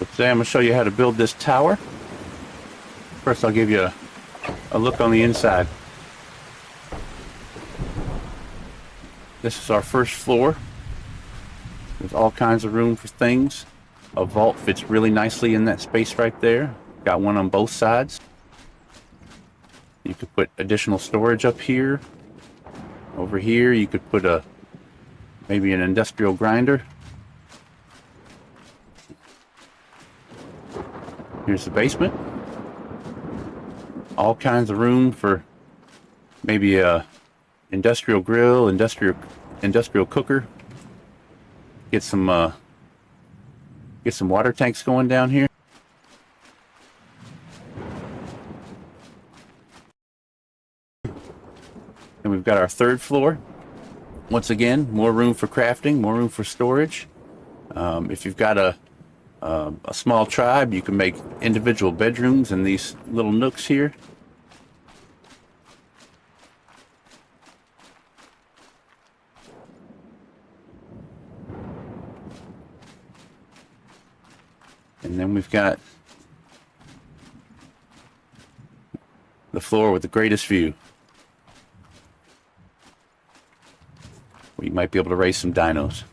But today I'm going to show you how to build this tower. First I'll give you a look on the inside. This is our first floor. There's all kinds of room for things. A vault fits really nicely in that space right there. Got one on both sides. You could put additional storage up here. Over here you could put maybe an industrial grinder. Here's the basement. All kinds of room for maybe a industrial grill, industrial cooker. Get some water tanks going down here. And we've got our third floor. Once again, more room for crafting, more room for storage. If you've got a small tribe, you can make individual bedrooms in these little nooks here. And then we've got the floor with the greatest view. Where you might be able to raise some dinos.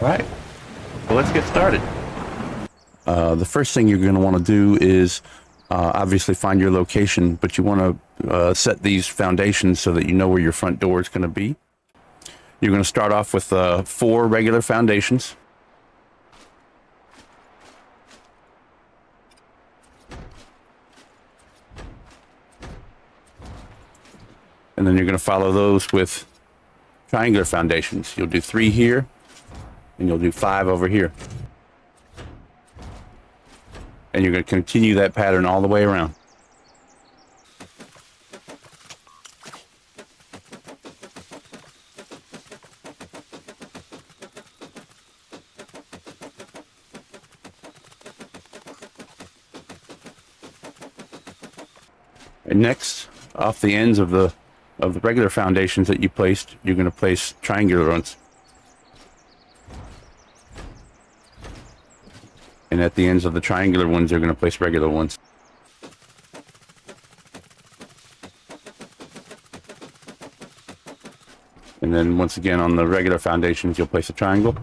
All right, so let's get started. The first thing you're going to want to do is obviously find your location, but you want to set these foundations so that you know where your front door is going to be. You're going to start off with 4 regular foundations. And then you're going to follow those with triangular foundations. You'll do 3 here, and you'll do 5 over here. And you're going to continue that pattern all the way around. And next, off the ends of the regular foundations that you placed, you're going to place triangular ones. And at the ends of the triangular ones, you're going to place regular ones. And then once again on the regular foundations, you'll place a triangle.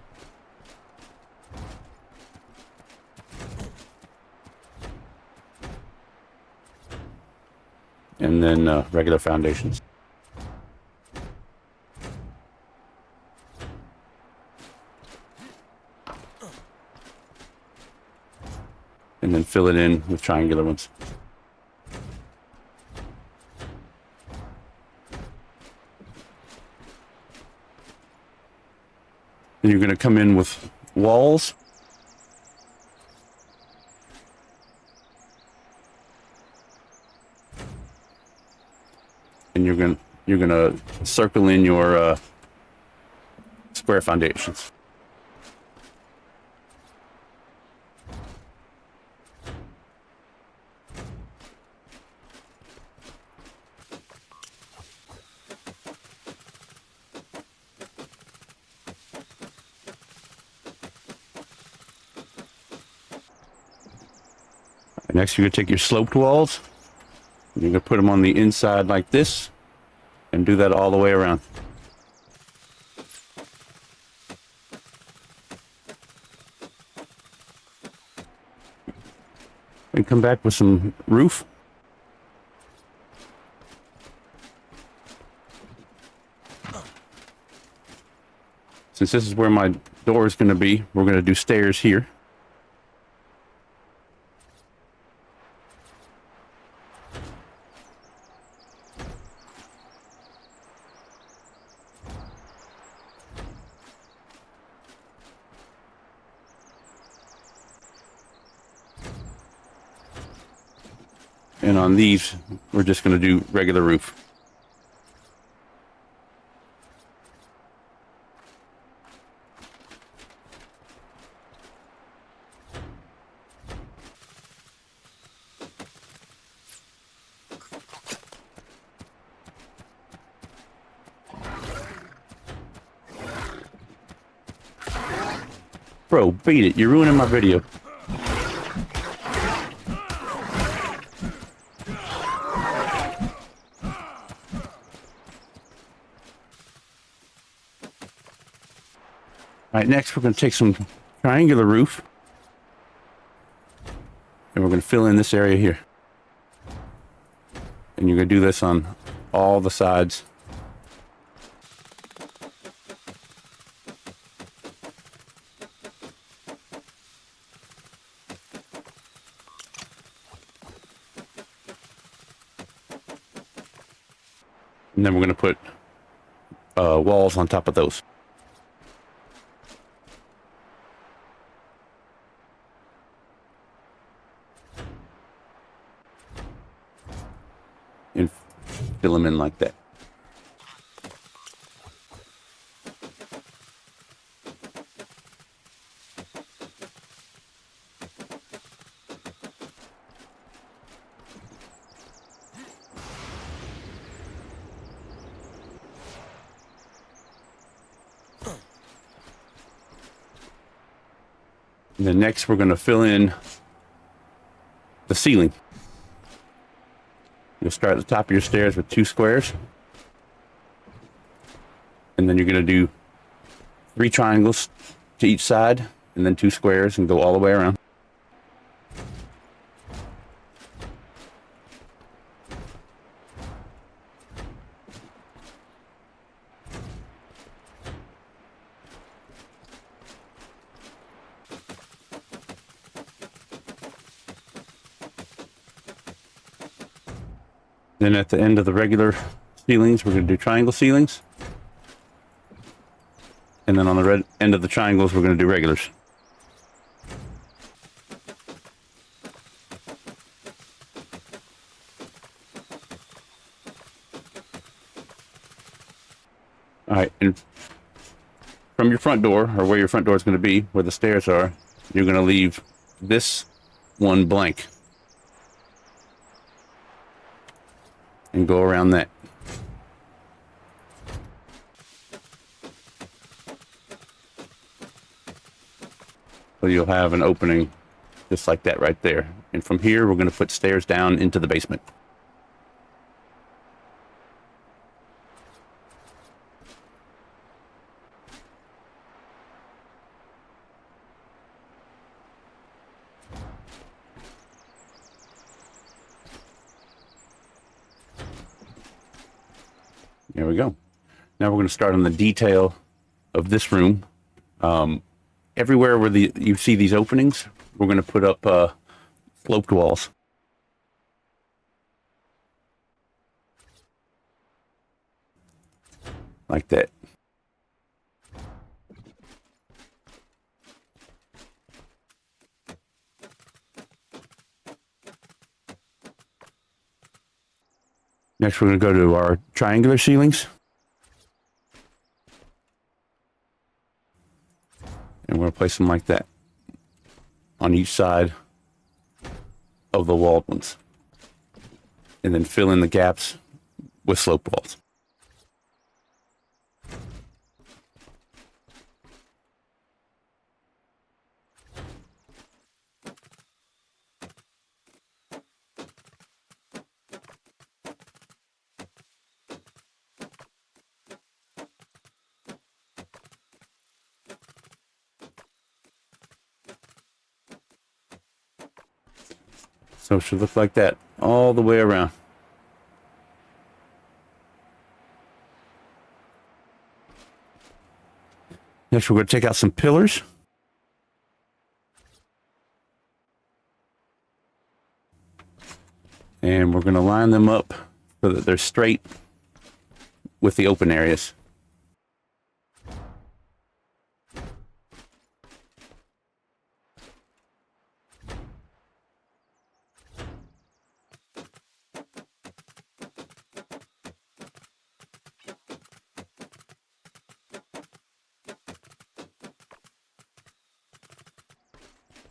And then regular foundations. And then fill it in with triangular ones. And you're going to come in with walls. And you're going to circle in your square foundations. Next, you're going to take your sloped walls, and you're going to put them on the inside like this, and do that all the way around. And come back with some roof. Since this is where my door is going to be, we're going to do stairs here. And on these, we're just going to do regular roof. Bro, beat it. You're ruining my video. Alright, next we're going to take some triangular roof. And we're going to fill in this area here. And you're going to do this on all the sides. And then we're going to put walls on top of those. And fill them in like that. And then next we're going to fill in the ceiling. You'll start at the top of your stairs with 2 squares. And then you're going to do 3 triangles to each side, and then 2 squares, and go all the way around. Then at the end of the regular ceilings, we're going to do triangle ceilings. And then on the end of the triangles, we're going to do regulars. All right, and from your front door, or where your front door is going to be, where the stairs are, you're going to leave this one blank. And go around that. So you'll have an opening just like that right there. And from here, we're going to put stairs down into the basement. There we go. Now we're going to start on the detail of this room. Everywhere where you see these openings, we're going to put up sloped walls. Like that. Next, we're going to go to our triangular ceilings. And we're going to place them like that on each side of the walled ones. And then fill in the gaps with sloped walls. So it should look like that all the way around. Next, we're going to take out some pillars. And we're going to line them up so that they're straight with the open areas.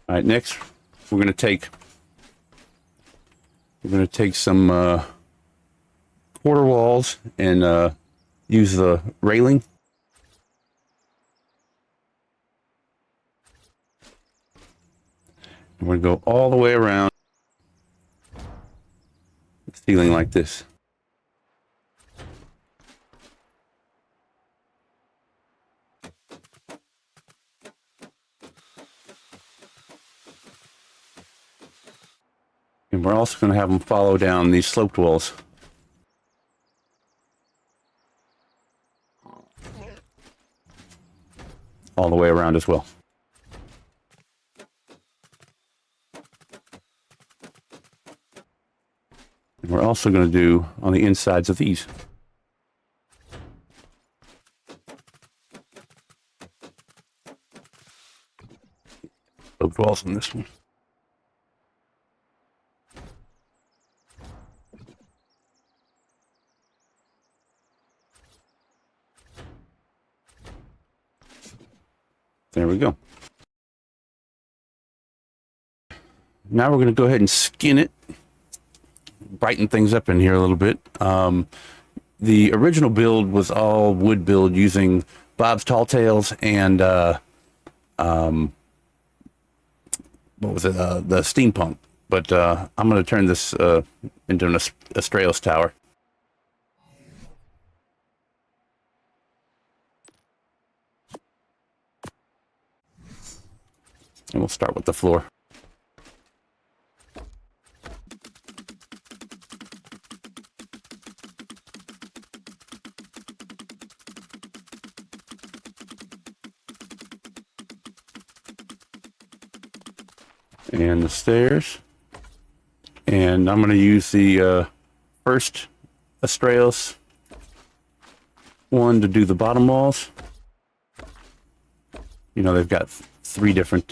All right, next we're going to take some quarter walls and use the railing And we're going to go all the way around the ceiling like this. And we're also going to have them follow down these sloped walls. All the way around as well. And we're also going to do on the insides of these. Sloped walls on this one. There we go. Now we're going to go ahead and skin it, brighten things up in here a little bit. The original build was all wood build using Bob's Tall Tales and what was it? The steampunk. But I'm going to turn this into an Astraeos Tower. And we'll start with the floor. And the stairs. And I'm going to use the first Astraeos one to do the bottom walls. You know, they've got 3 different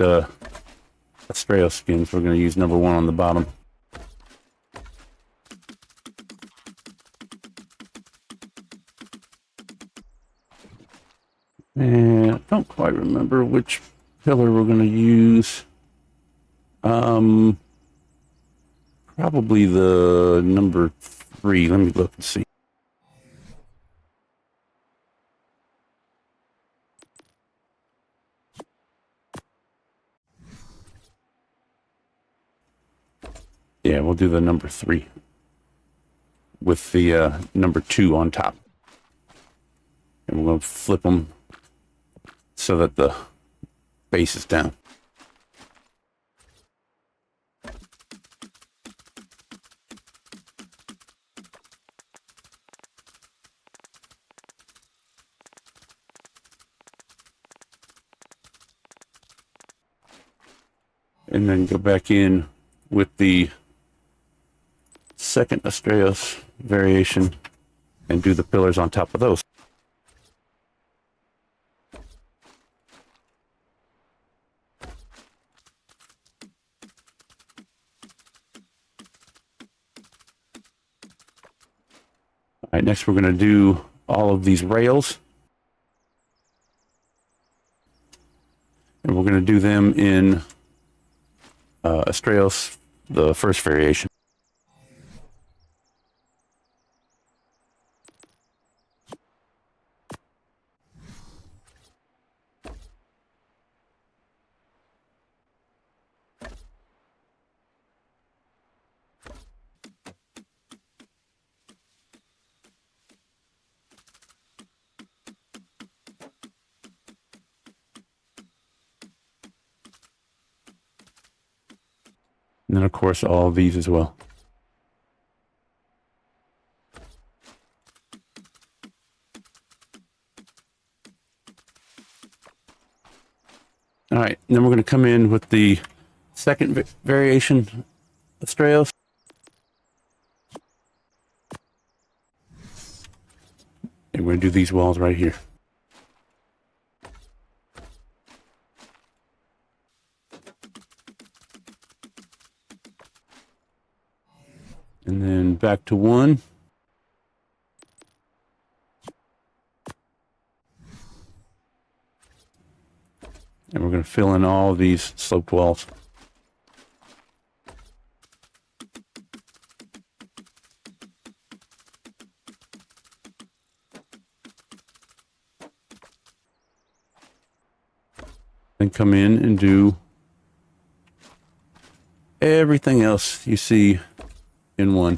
Astraeos skins. We're going to use number 1 on the bottom. And I don't quite remember which pillar we're going to use. Probably the number 3. Let me look and see. Yeah, we'll do the number 3 with the number 2 on top. And we're going to flip them so that the base is down. And then go back in with the second Astraeos variation and do the pillars on top of those. All right, next we're going to do all of these rails. And we're going to do them in Astraeos, the first variation. And then, of course, all of these as well. All right, and then we're going to come in with the second variation Astraeos. And we're going to do these walls right here. And then back to 1. And we're going to fill in all of these sloped walls. Then come in and do everything else you see in one.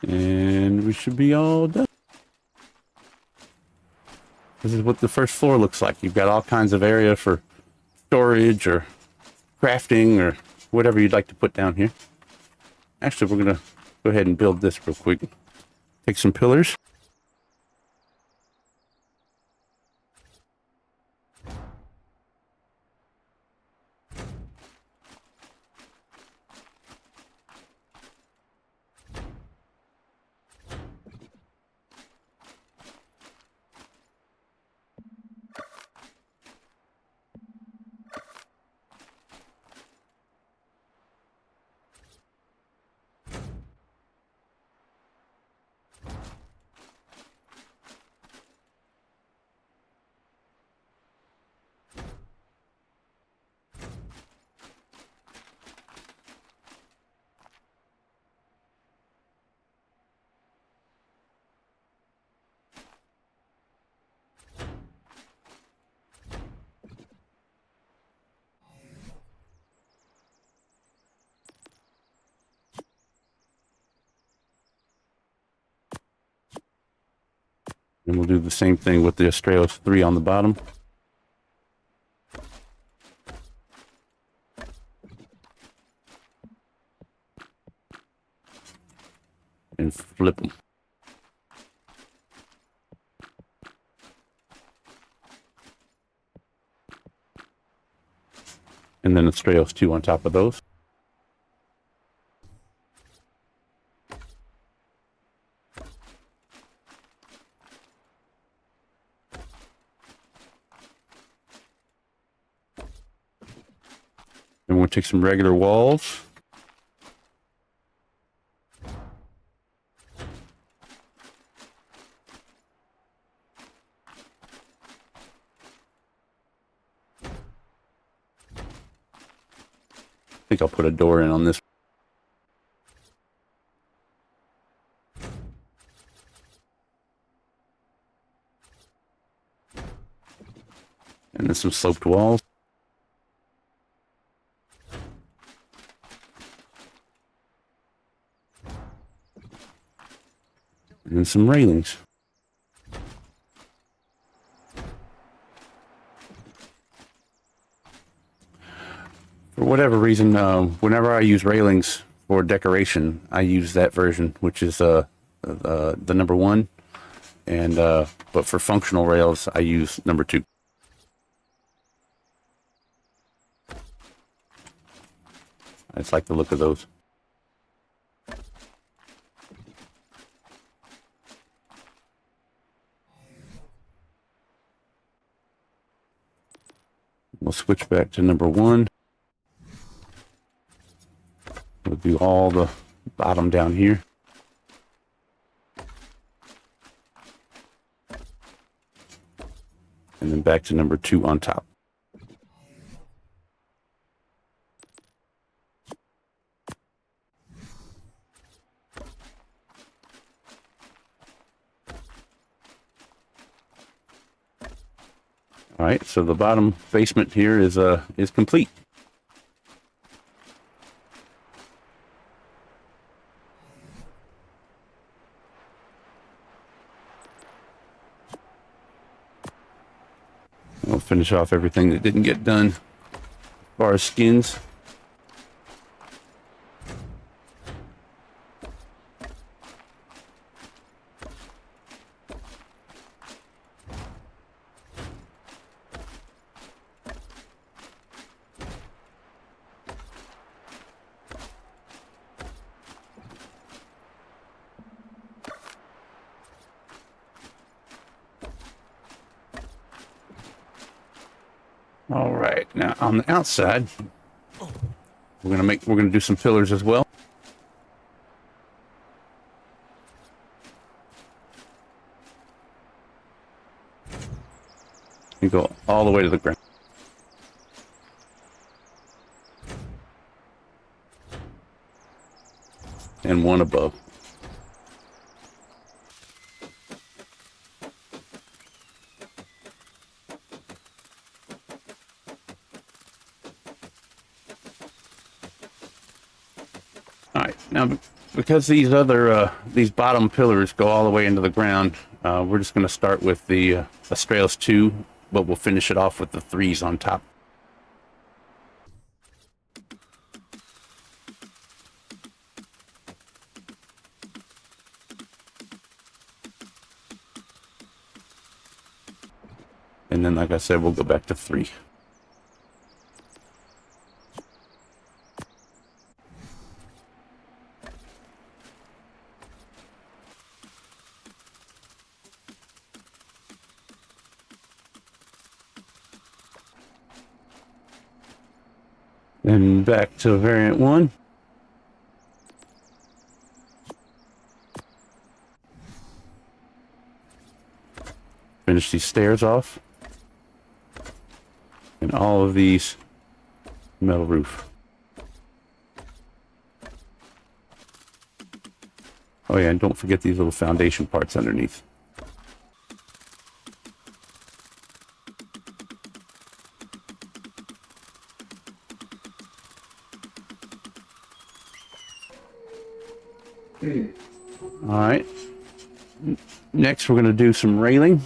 And we should be all done. This is what the first floor looks like. You've got all kinds of area for storage or crafting or whatever you'd like to put down here. Actually, we're going to go ahead and build this real quick. Take some pillars. And we'll do the same thing with the Astraeos 3 on the bottom. And flip them. And then Astraeos 2 on top of those. And we'll take some regular walls. I think I'll put a door in on this. And then some sloped walls. And then some railings. For whatever reason, whenever I use railings for decoration, I use that version, which is the number 1. And but for functional rails, I use number 2. I just like the look of those. We'll switch back to number 1. We'll do all the bottom down here. And then back to number 2 on top. All right, so the bottom basement here is complete. We'll finish off everything that didn't get done as far as skins. All right, now on the outside, we're gonna do some pillars as well. go all the way to the ground. And one above. All right, now because these bottom pillars go all the way into the ground, we're just going to start with the Astraeos 2, but we'll finish it off with the 3s on top. And then, like I said, we'll go back to 3. Then back to variant 1. Finish these stairs off. And all of these metal roof. Oh yeah, and don't forget these little foundation parts underneath. All right. Next, we're going to do some railing.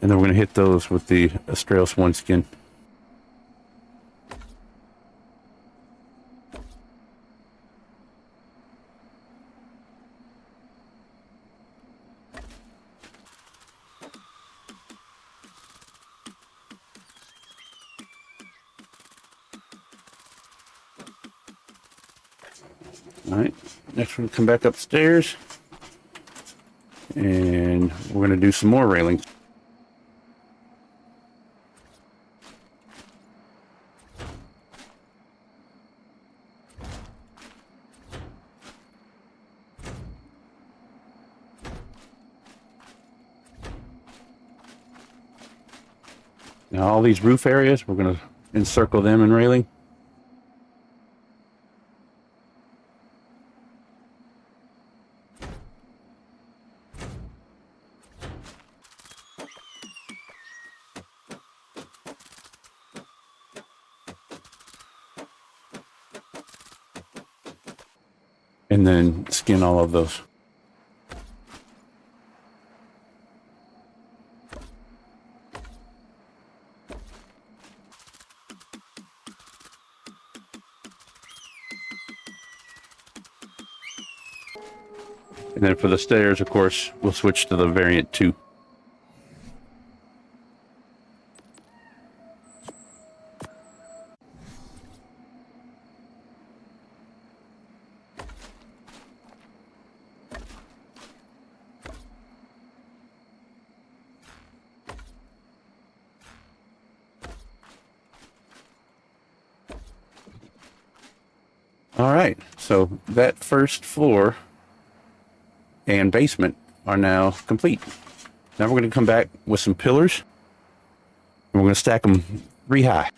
And then we're going to hit those with the Astraeos 1 skin. All right, next we're going to come back upstairs. And we're going to do some more railings. Now all these roof areas, we're going to encircle them in railing. And then skin all of those. And then for the stairs, of course, we'll switch to the variant 2. All right, so that first floor and basement are now complete. Now we're going to come back with some pillars, and we're going to stack them 3 high.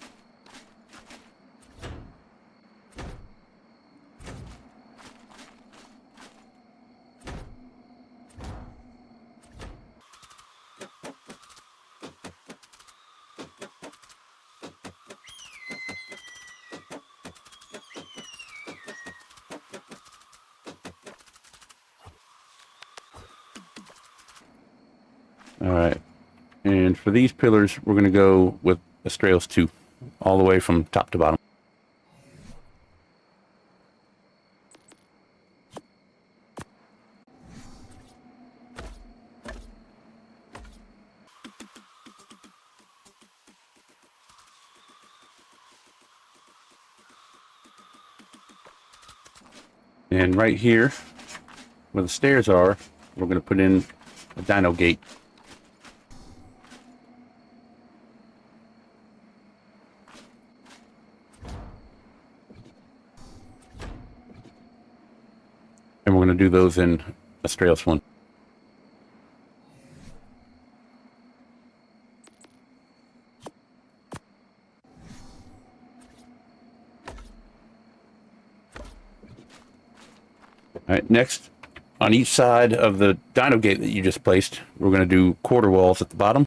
All right, and for these pillars, we're going to go with Astraeos 2, all the way from top to bottom. And right here, where the stairs are, we're going to put in a dino gate. we're going to do those in Astraeos 1. All right, next, on each side of the dino gate that you just placed, we're going to do quarter walls at the bottom.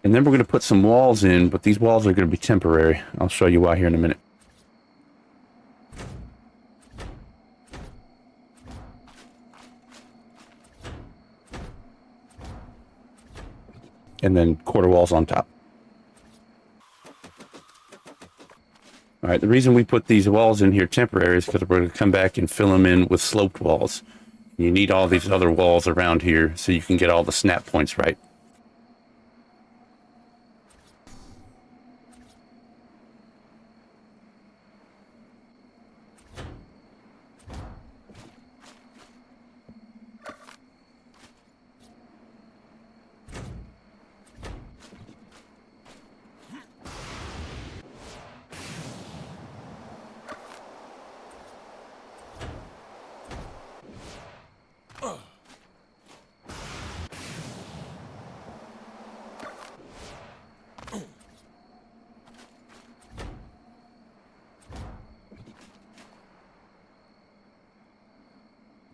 And then we're going to put some walls in, but these walls are going to be temporary. I'll show you why here in a minute. And then quarter walls on top. All right, the reason we put these walls in here temporary is because we're going to come back and fill them in with sloped walls. You need all these other walls around here so you can get all the snap points right.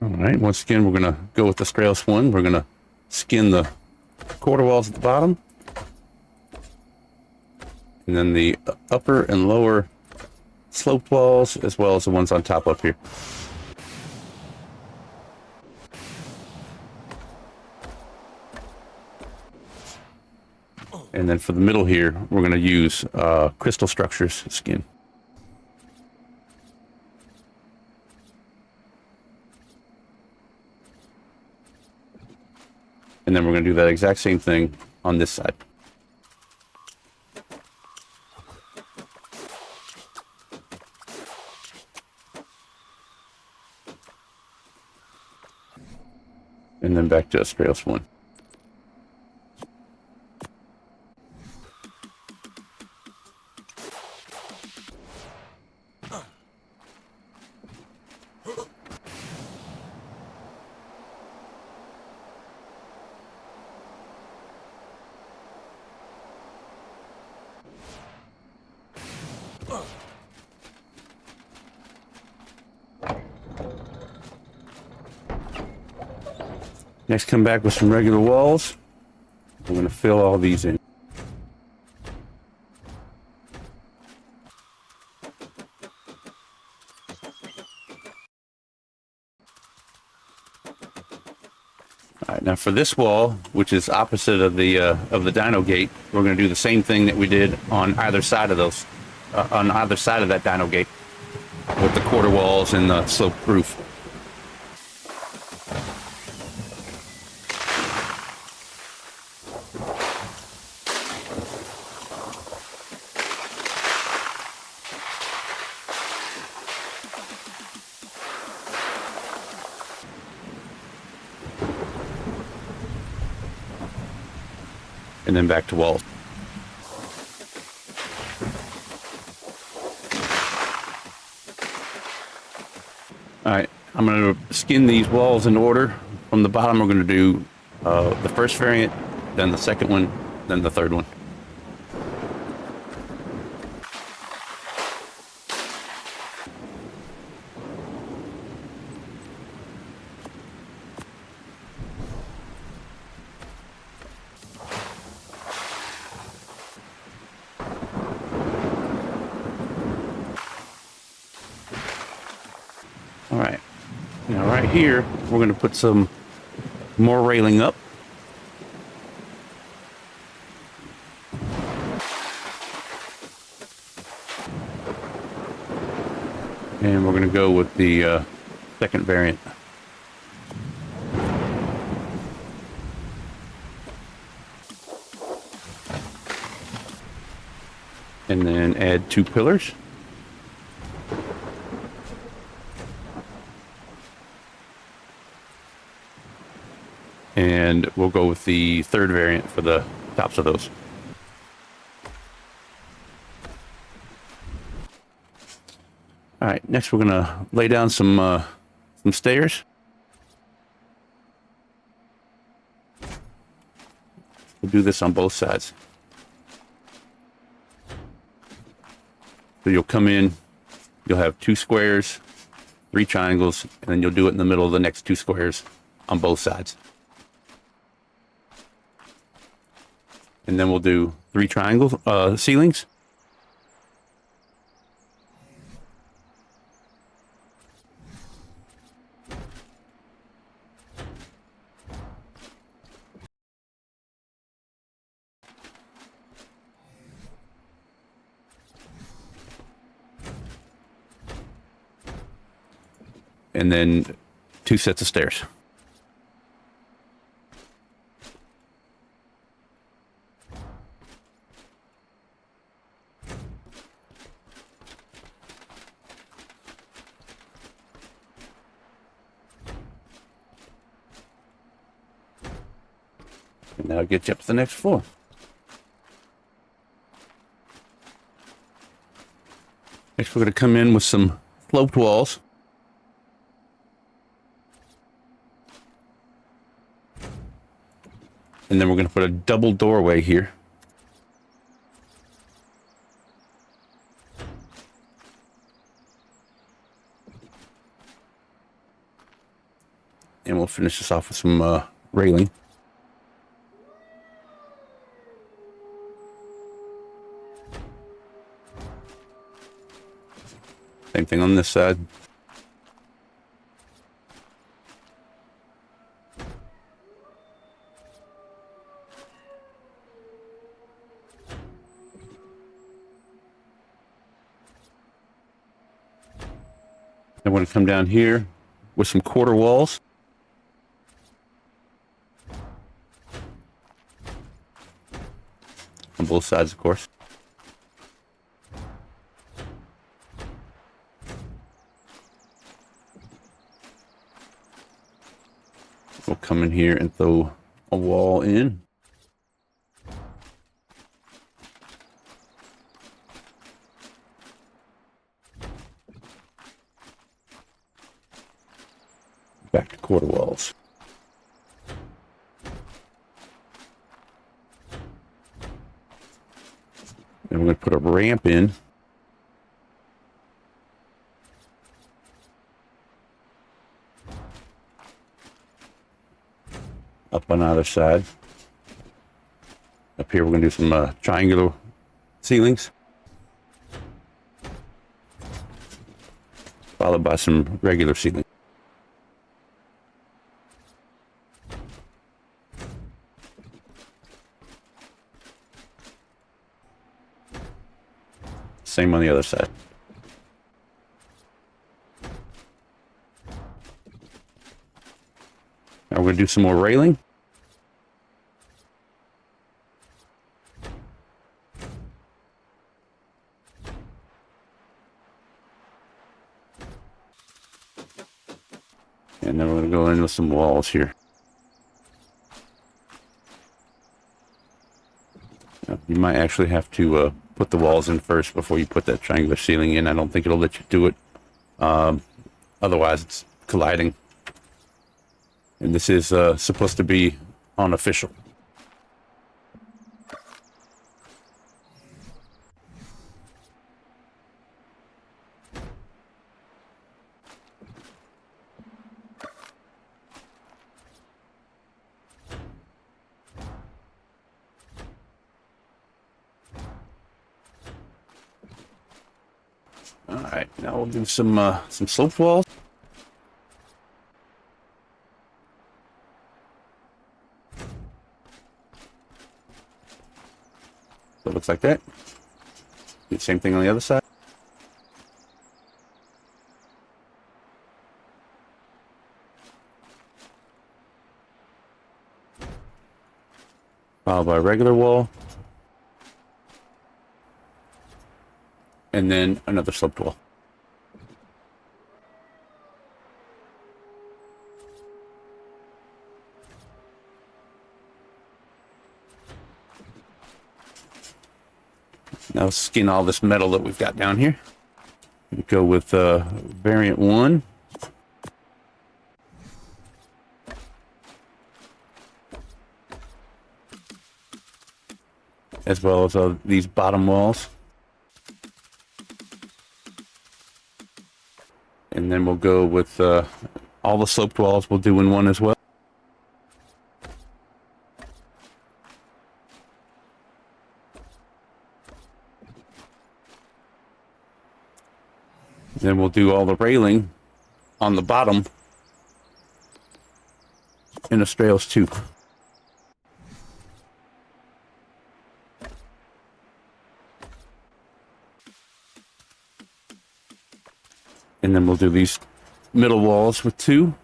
All right, once again, we're going to go with the Astraeos 1. We're going to skin the quarter walls at the bottom. And then the upper and lower sloped walls, as well as the ones on top up here. And then for the middle here, we're going to use crystal structures skin. And then we're going to do that exact same thing on this side. And then back to Astraeos 1. Next, come back with some regular walls. I'm going to fill all these in. All right, now for this wall, which is opposite of the dino gate, we're going to do the same thing that we did on either side of those, on either side of that dino gate, with the quarter walls and the sloped roof. And then back to walls. All right, I'm going to skin these walls in order. From the bottom, we're going to do the first variant, then the second one, then the third one. All right, now right here, we're going to put some more railing up. And we're going to go with the second variant. And then add 2 pillars. And we'll go with the third variant for the tops of those. All right, next we're gonna lay down some stairs. We'll do this on both sides. So you'll come in, you'll have 2 squares, 3 triangles, and then you'll do it in the middle of the next 2 squares on both sides. And then we'll do 3 triangle ceilings. And then 2 sets of stairs. And that'll get you up to the next floor. Next, we're going to come in with some sloped walls. And then we're going to put a double doorway here. And we'll finish this off with some railing. Same thing on this side. I'm going to come down here with some quarter walls. On both sides, of course. We'll come in here and throw a wall in. Back to quarter walls. And we're going to put a ramp in. Up on either side. Up here we're going to do some triangular ceilings. Followed by some regular ceilings. Same on the other side. Now we're going to do some more railing. And then we're going to go in with some walls here. Now, you might actually have to put the walls in first before you put that triangular ceiling in. I don't think it'll let you do it. Otherwise, it's colliding. And this is supposed to be unofficial. All right, now we'll do some sloped walls. So it looks like that. Do the same thing on the other side. Followed by a regular wall. And then another sloped wall. I'll skin all this metal that we've got down here. We go with variant 1. As well as these bottom walls. And then we'll go with all the sloped walls we'll do in 1 as well. Then we'll do all the railing on the bottom in Astraeos 2. And then we'll do these middle walls with 2.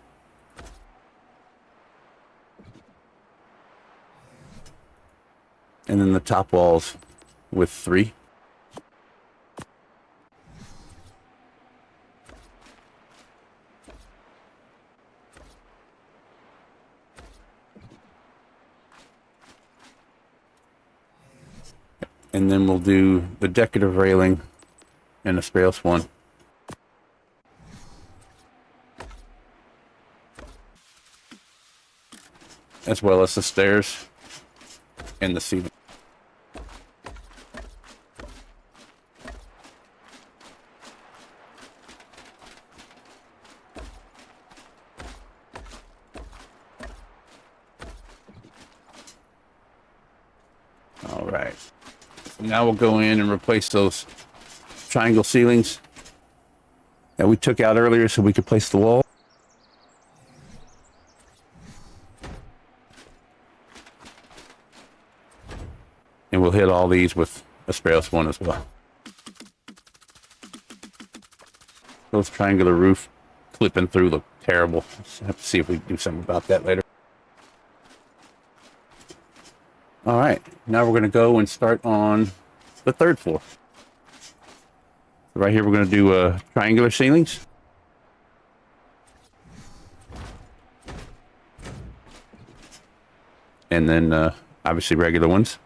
And then the top walls with 3. And then we'll do the decorative railing in Astraeos 1. As well as the stairs and the ceiling. All right. So now we'll go in and replace those triangle ceilings that we took out earlier so we could place the wall. And we'll hit all these with Astraeos 1 as well. Those triangular roof clipping through look terrible. Let's have to see if we can do something about that later. All right, now we're going to go and start on the 3rd floor. Right here we're going to do triangular ceilings. And then obviously regular ones.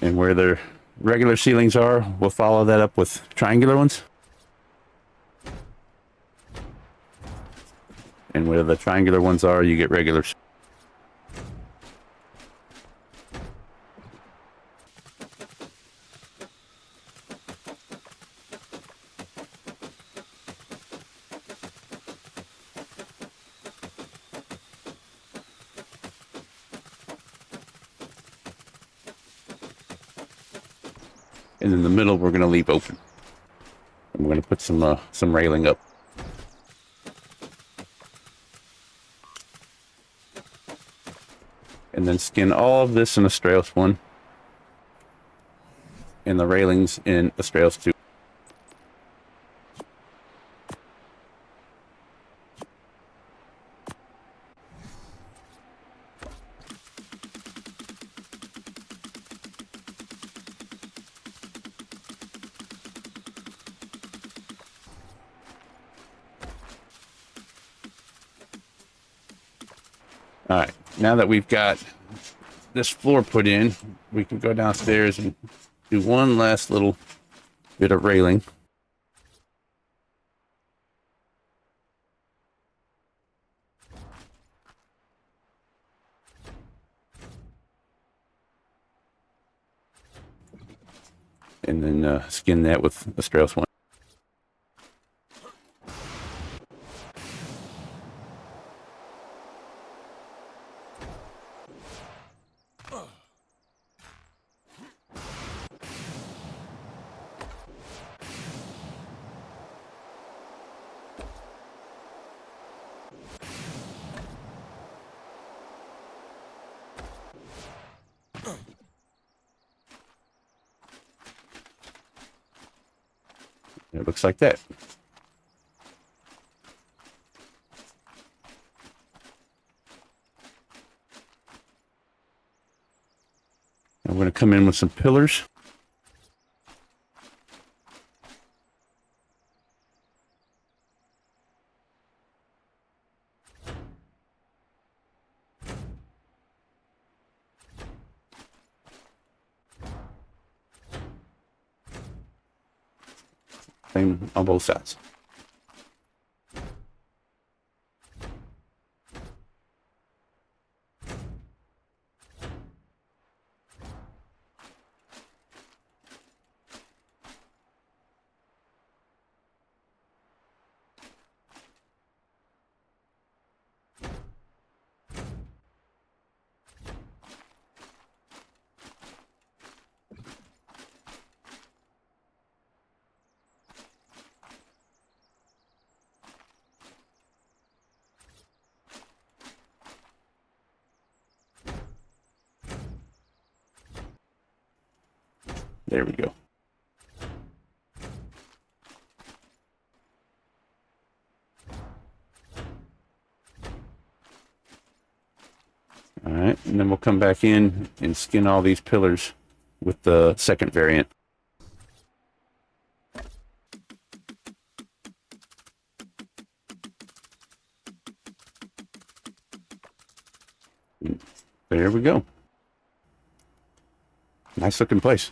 And where the regular ceilings are, we'll follow that up with triangular ones. And where the triangular ones are, you get regular. And in the middle, we're going to leave open. And we're going to put some railing up. And then skin all of this in Astraeos 1. And the railings in Astraeos 2. All right, now that we've got this floor put in, we can go downstairs and do one last little bit of railing. And then skin that with Astraeos 1. It looks like that. I'm going to come in with some pillars. Same on both sides. There we go. All right, and then we'll come back in and skin all these pillars with the second variant. There we go. Nice looking place.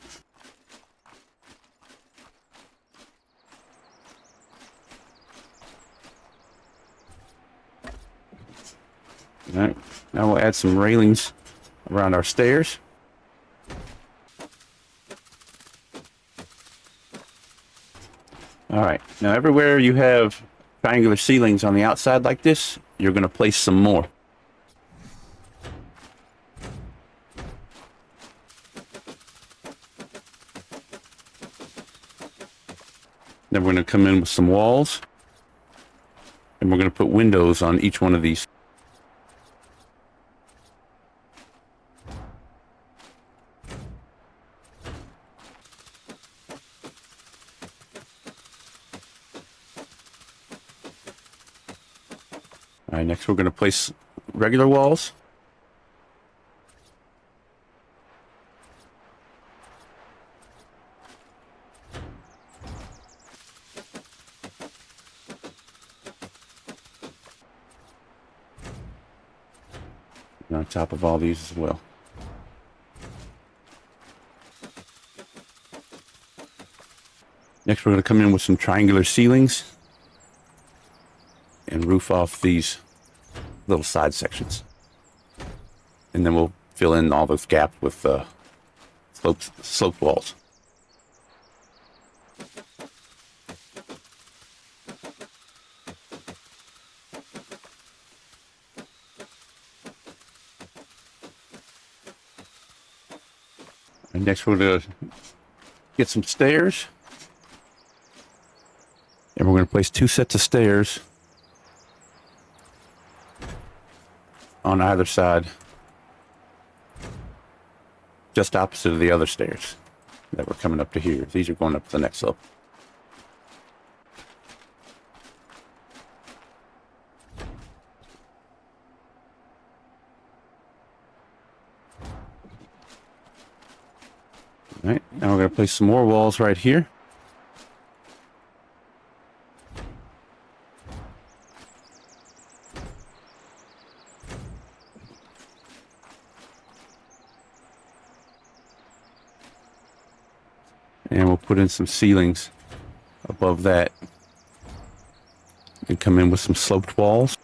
All right, now we'll add some railings around our stairs. All right, now everywhere you have triangular ceilings on the outside like this, you're going to place some more. Then we're going to come in with some walls, and we're going to put windows on each one of these. All right, next we're going to place regular walls. And on top of all these as well. Next we're going to come in with some triangular ceilings and roof off these little side sections. And then we'll fill in all this gap with sloped walls. And next we're going to get some stairs. And we're going to place 2 sets of stairs on either side, just opposite of the other stairs that we're coming up to here. These are going up to the next level. All right, now we're going to place some more walls right here. And we'll put in some ceilings above that and come in with some sloped walls.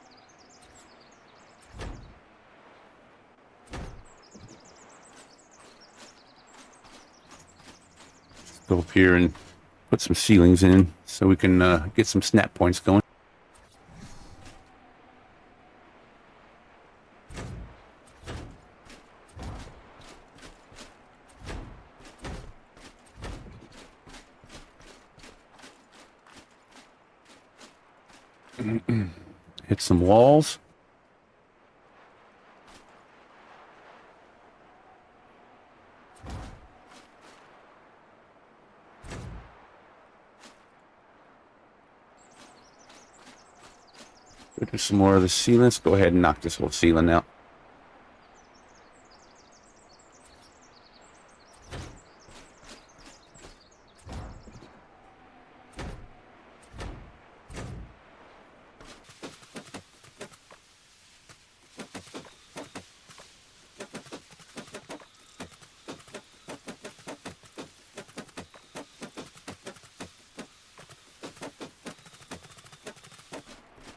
Let's go up here and put some ceilings in so we can get some snap points going. Hit some walls. Do some more of the ceiling. Let's go ahead and knock this whole ceiling out.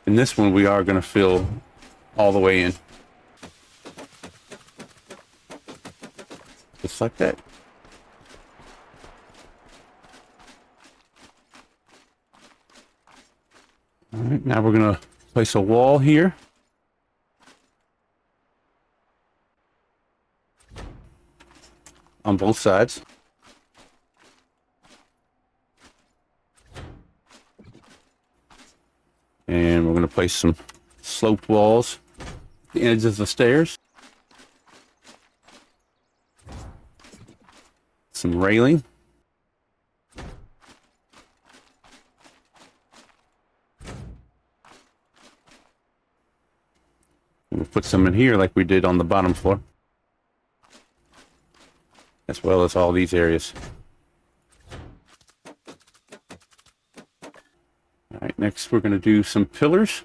In this one, we are going to fill all the way in. Just like that. All right, now we're going to place a wall here. On both sides. And we're going to place some sloped walls at the edges of the stairs. Some railing. We'll put some in here like we did on the bottom floor, as well as all these areas. All right, next we're going to do some pillars.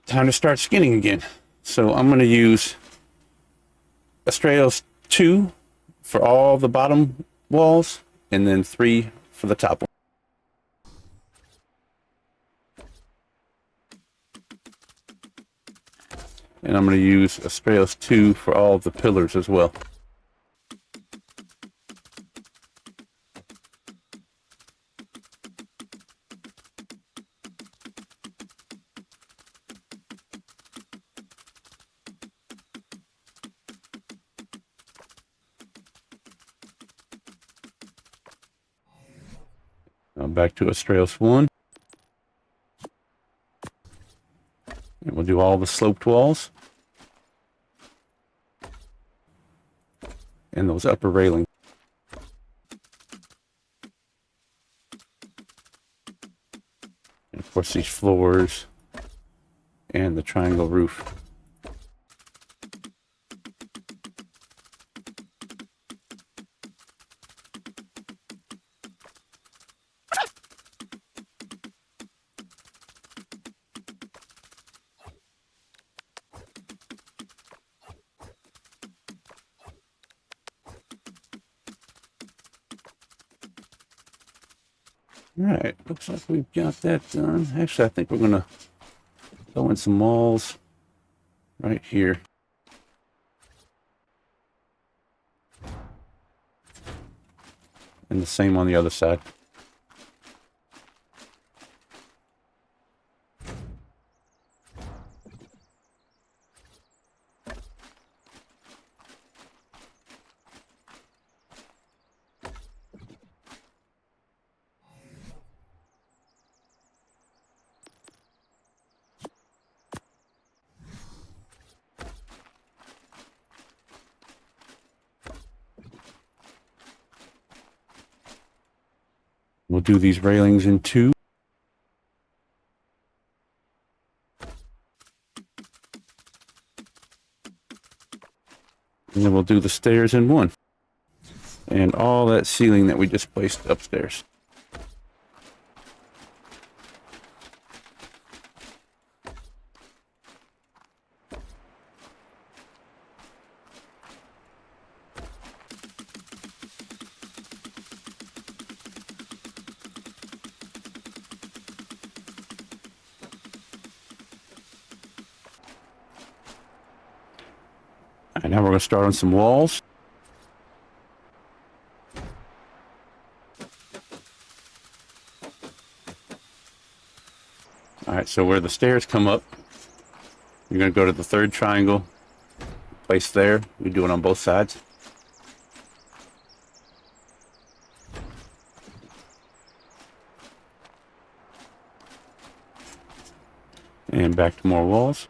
Time to start skinning again. So I'm going to use Astraeos 2 for all the bottom walls, and then 3 for the top one. And I'm going to use Astraeos 2 for all the pillars as well. Now back to Astraeos 1. And we'll do all the sloped walls. And those upper railings. And of course these floors and the triangle roof. All right, looks like we've got that done. Actually, I think we're going to throw in some walls right here. And the same on the other side. We'll do these railings in 2. And then we'll do the stairs in 1. And all that ceiling that we just placed upstairs. All right, now we're going to start on some walls. All right, so where the stairs come up, you're going to go to the 3rd triangle, place there. We do it on both sides. And back to more walls.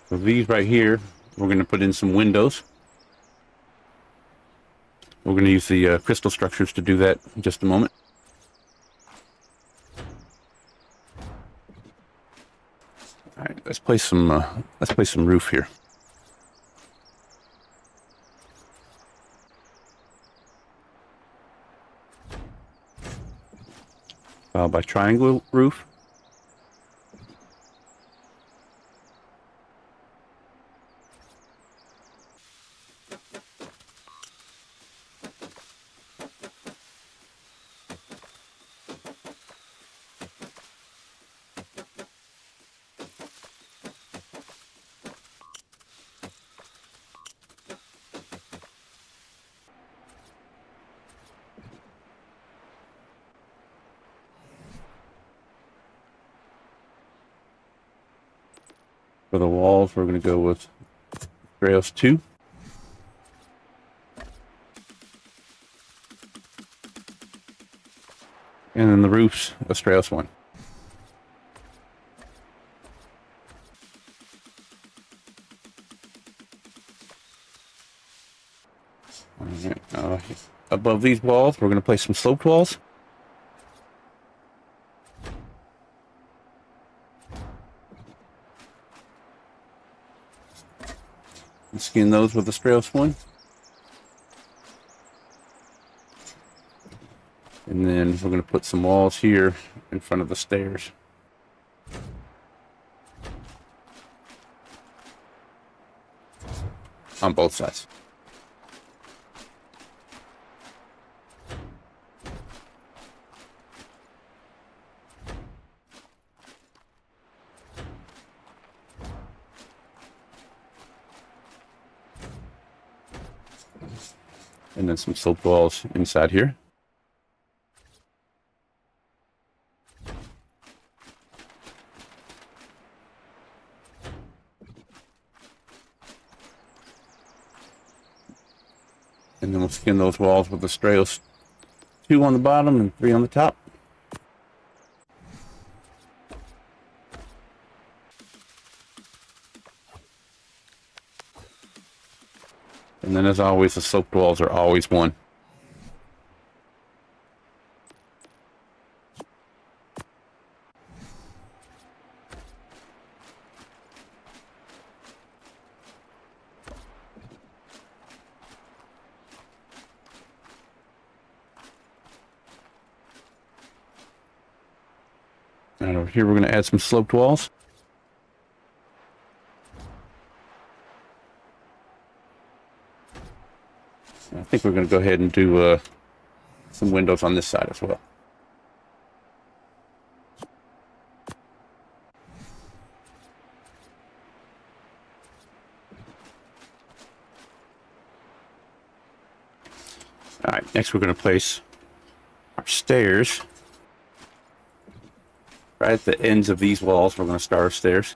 So these right here, we're going to put in some windows. We're going to use the crystal structures to do that in just a moment. All right, let's place some roof here. Followed by triangle roof. For the walls, we're going to go with Astraeos 2. And then the roofs, Astraeos 1. All right, above these walls, we're going to place some sloped walls. And skin those with Astraeos 1. And then we're going to put some walls here in front of the stairs. On both sides. And then some sloped walls inside here. And then we'll skin those walls with Astraeos 2 on the bottom and 3 on the top. And then as always, the sloped walls are always 1. And over here, we're going to add some sloped walls. I think we're going to go ahead and do some windows on this side as well. All right, next we're going to place our stairs right at the ends of these walls. We're going to start our stairs.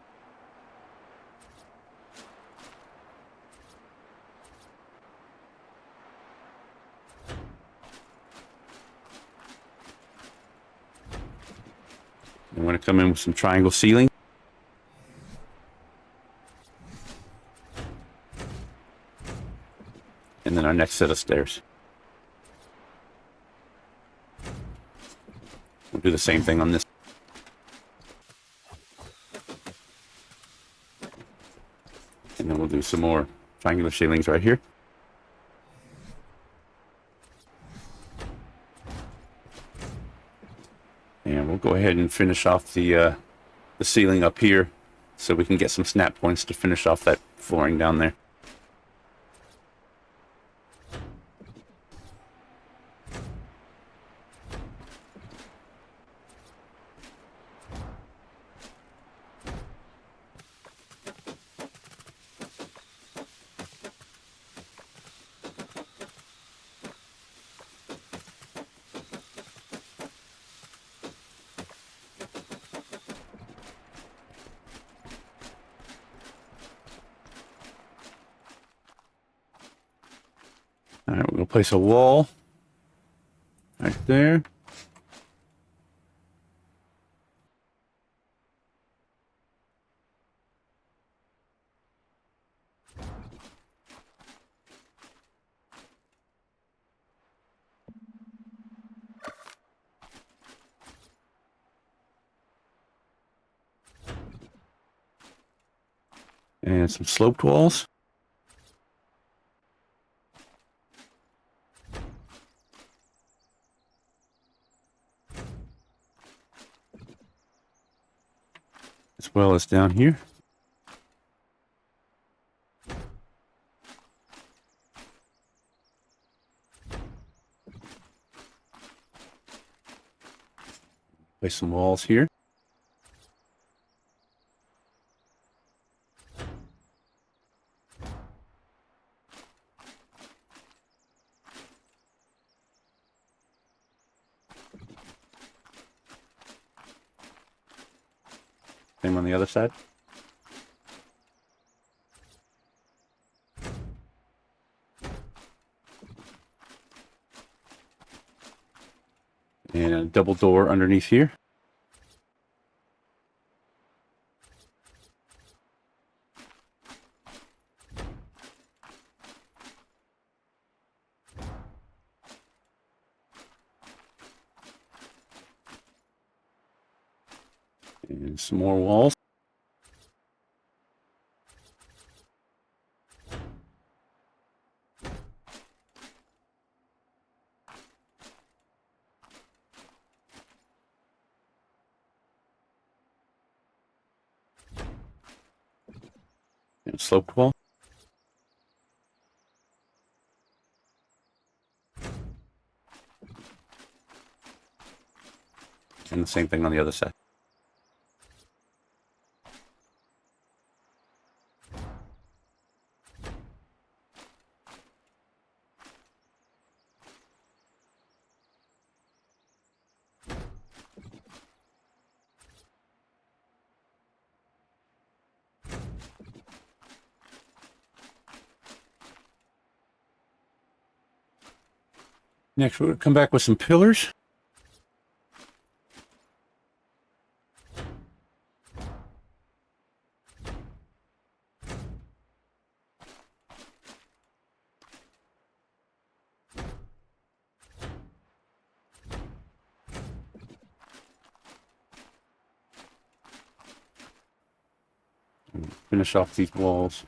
I'm going to come in with some triangle ceiling. And then our next set of stairs. We'll do the same thing on this. And then we'll do some more triangular ceilings right here. And we'll go ahead and finish off the ceiling up here so we can get some snap points to finish off that flooring down there. All right, we're going to place a wall right there. And some sloped walls. As well as down here. Place some walls here. Same on the other side. And a double door underneath here. And some more walls. And a sloped wall. And the same thing on the other side. Next, we're going to come back with some pillars. Finish off these walls.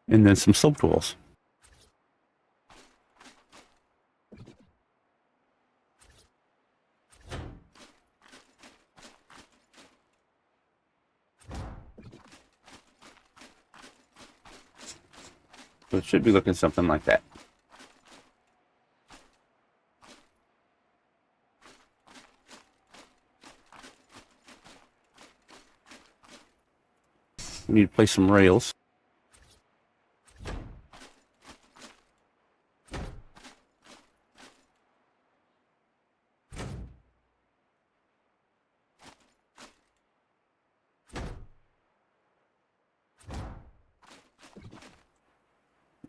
And then some sloped walls. So it should be looking something like that. We need to place some rails.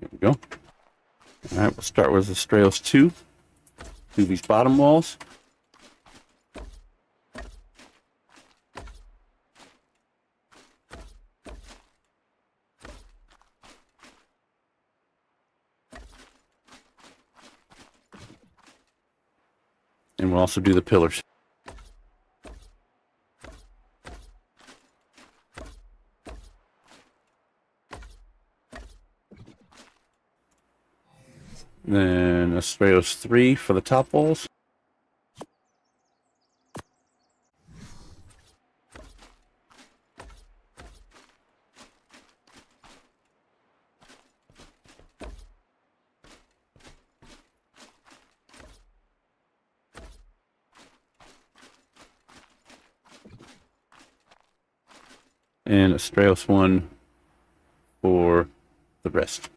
There we go. All right, we'll start with Astraeos 2. Do these bottom walls. And we'll also do the pillars. Then Astraeos 3 for the top walls. And Astraeos 1 for the rest.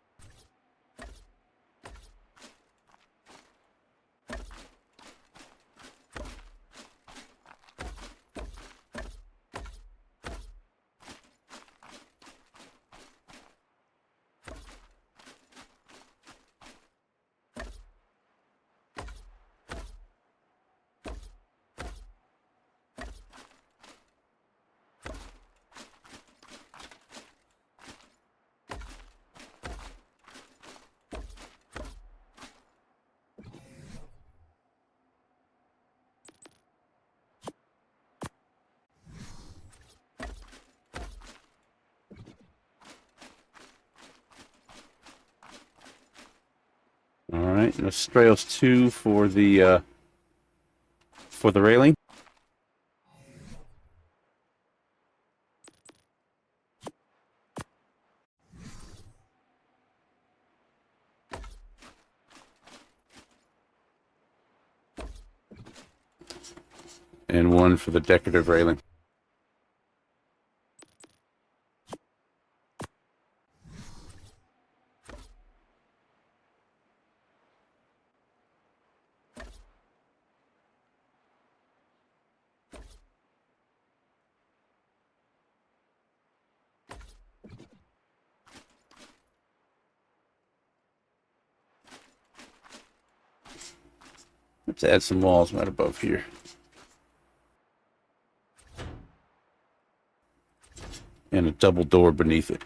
right, and Astraeos 2 for the railing. And 1 for the decorative railing. Let's add some walls right above here. And a double door beneath it.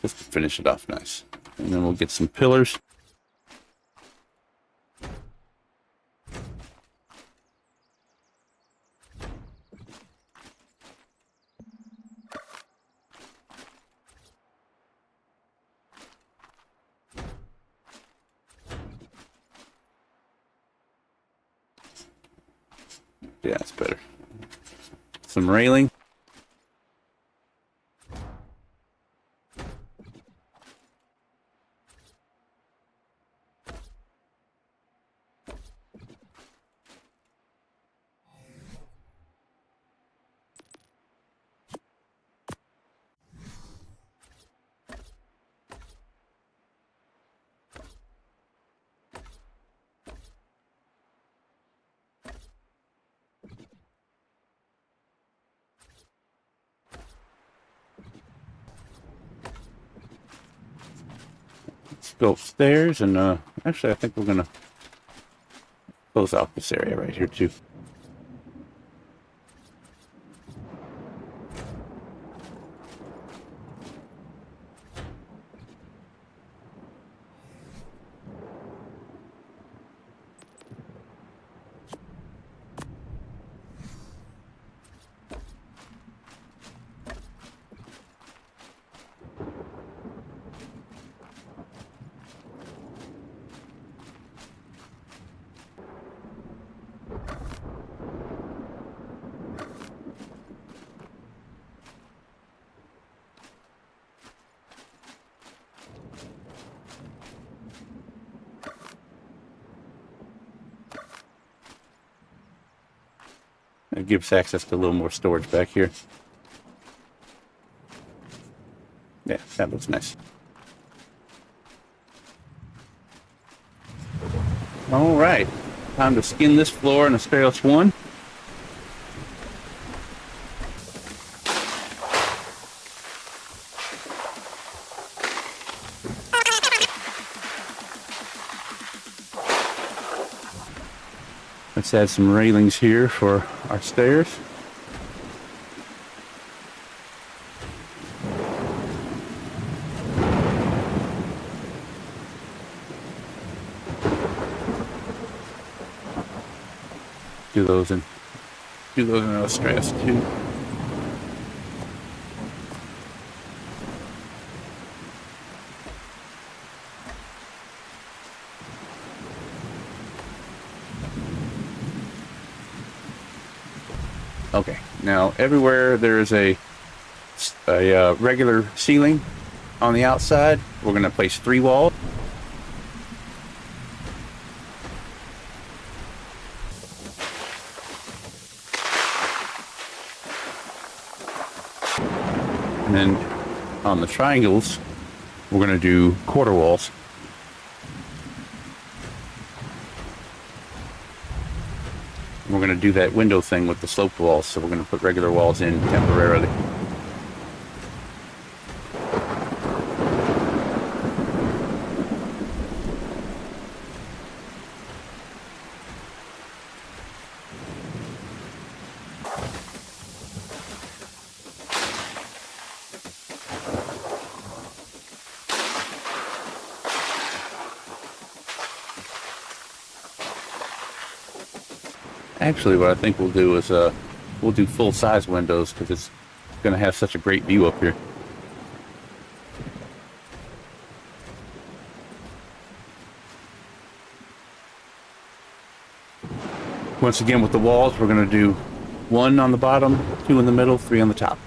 Just to finish it off nice. And then we'll get some pillars. Yeah, it's better. Some railing. Let's go upstairs and actually I think we're gonna close out this area right here too. It gives access to a little more storage back here. Yeah, that looks nice. All right, time to skin this floor in Astraeos 1. Let's add some railings here for our stairs. Do those in Astraeos too. Okay, now everywhere there is a regular ceiling on the outside, we're going to place 3 walls. And then on the triangles, we're going to do quarter walls. We're going to do that window thing with the sloped walls, so we're going to put regular walls in temporarily. Actually, what I think we'll do is we'll do full-size windows because it's going to have such a great view up here. Once again, with the walls, we're going to do 1 on the bottom, 2 in the middle, 3 on the top.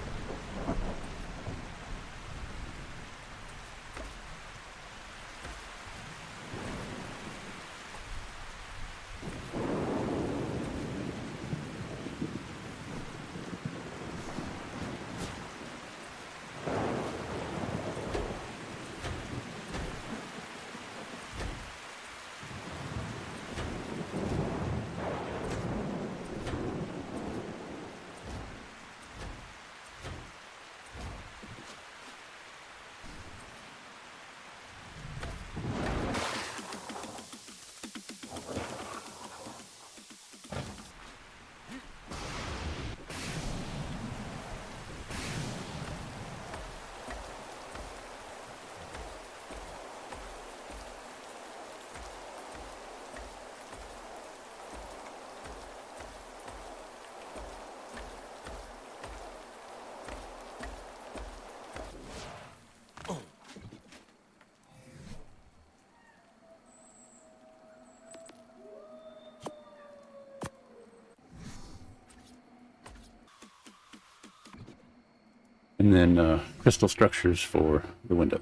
And then crystal structures for the windows.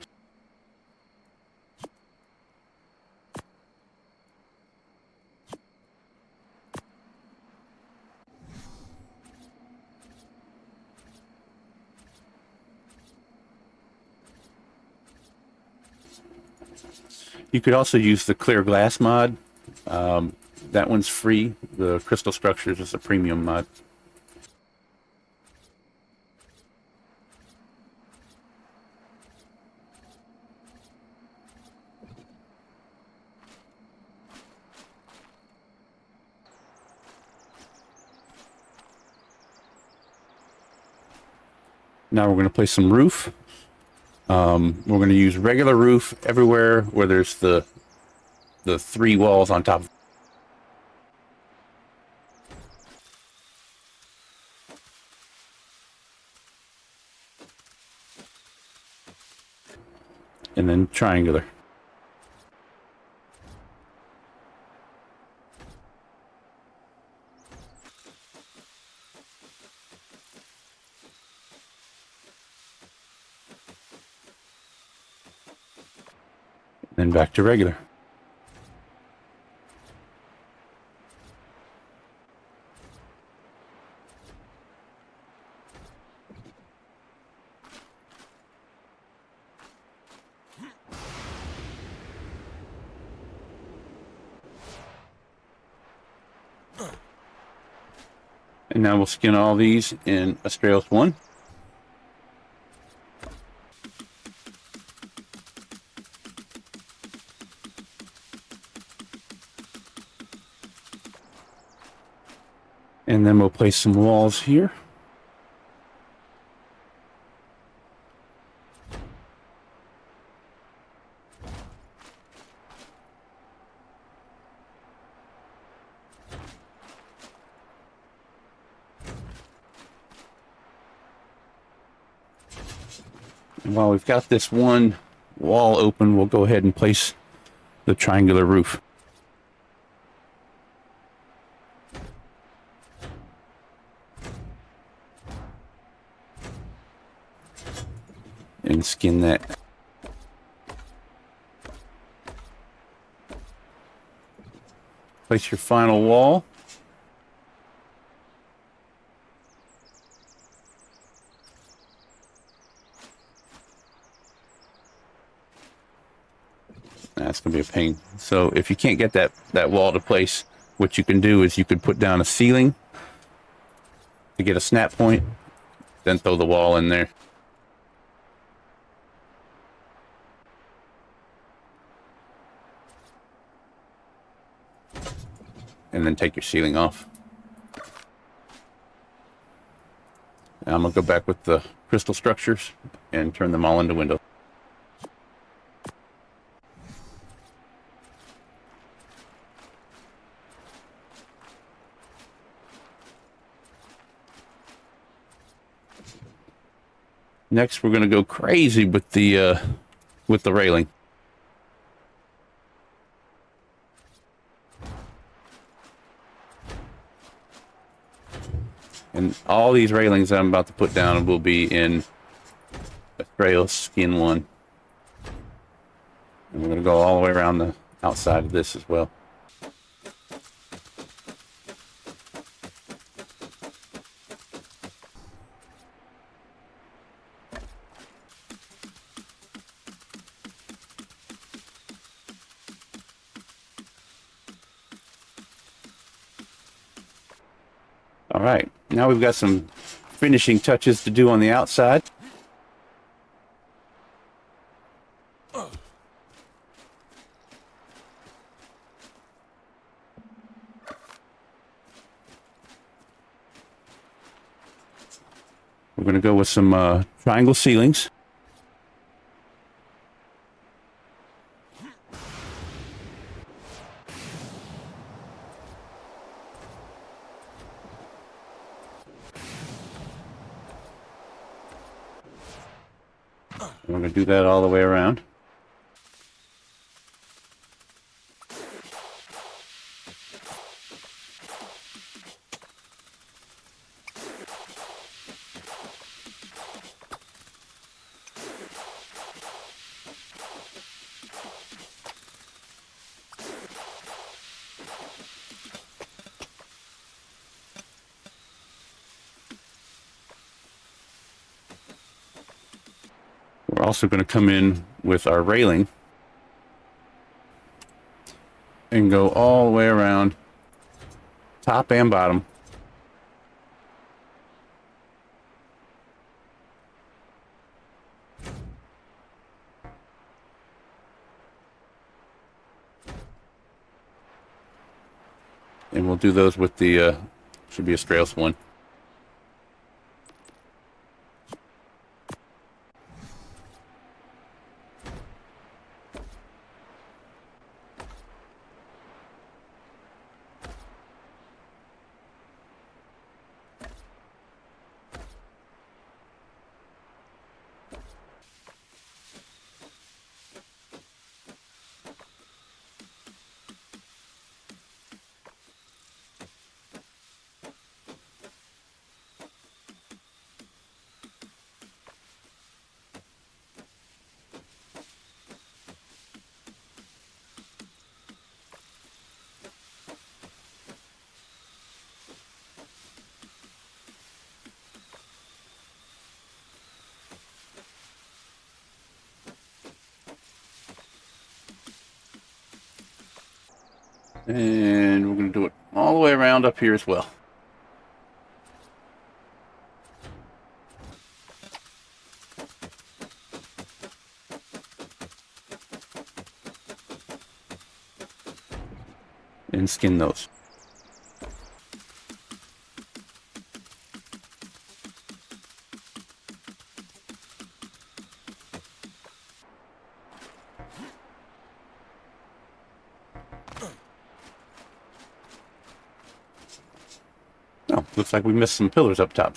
You could also use the clear glass mod. That one's free. The crystal structures is a premium mod. Now we're going to place some roof. We're going to use regular roof everywhere where there's the 3 walls on top. And then triangular. Then back to regular. And now we'll skin all these in Astraeos 1. And then we'll place some walls here. And while we've got this one wall open, we'll go ahead and place the triangular roof. And skin that. Place your final wall. That's going to be a pain. So if you can't get that wall to place, what you can do is you could put down a ceiling to get a snap point, then throw the wall in there. And then take your ceiling off. Now I'm going to go back with the crystal structures and turn them all into windows. Next, we're going to go crazy with the railing. And all these railings that I'm about to put down will be in Astraeos Skin 1. And we're going to go all the way around the outside of this as well. All right, now we've got some finishing touches to do on the outside. We're going to go with some triangle ceilings. We're going to do that all the way around. We're also going to come in with our railing and go all the way around, top and bottom. And we'll do those with the, should be a Astraeos 1. And we're going to do it all the way around up here as well. And skin those. Oh, looks like we missed some pillars up top.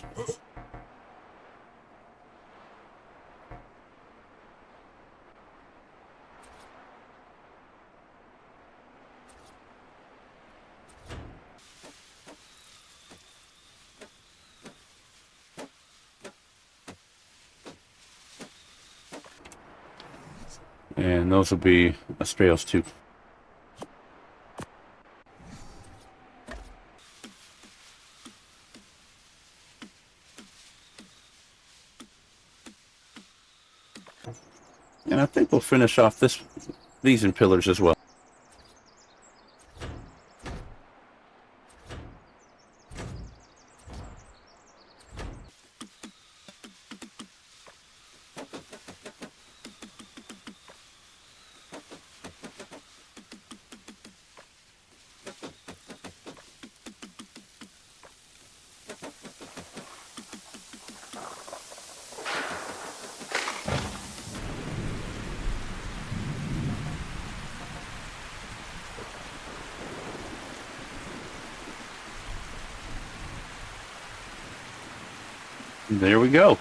And those will be Astraeos 2. And I think we'll finish off these in pillars as well. There we go.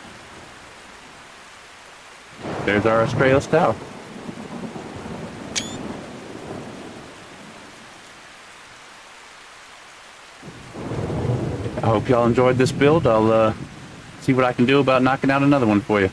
There's our Astraeos Tower. I hope y'all enjoyed this build. I'll see what I can do about knocking out another one for you.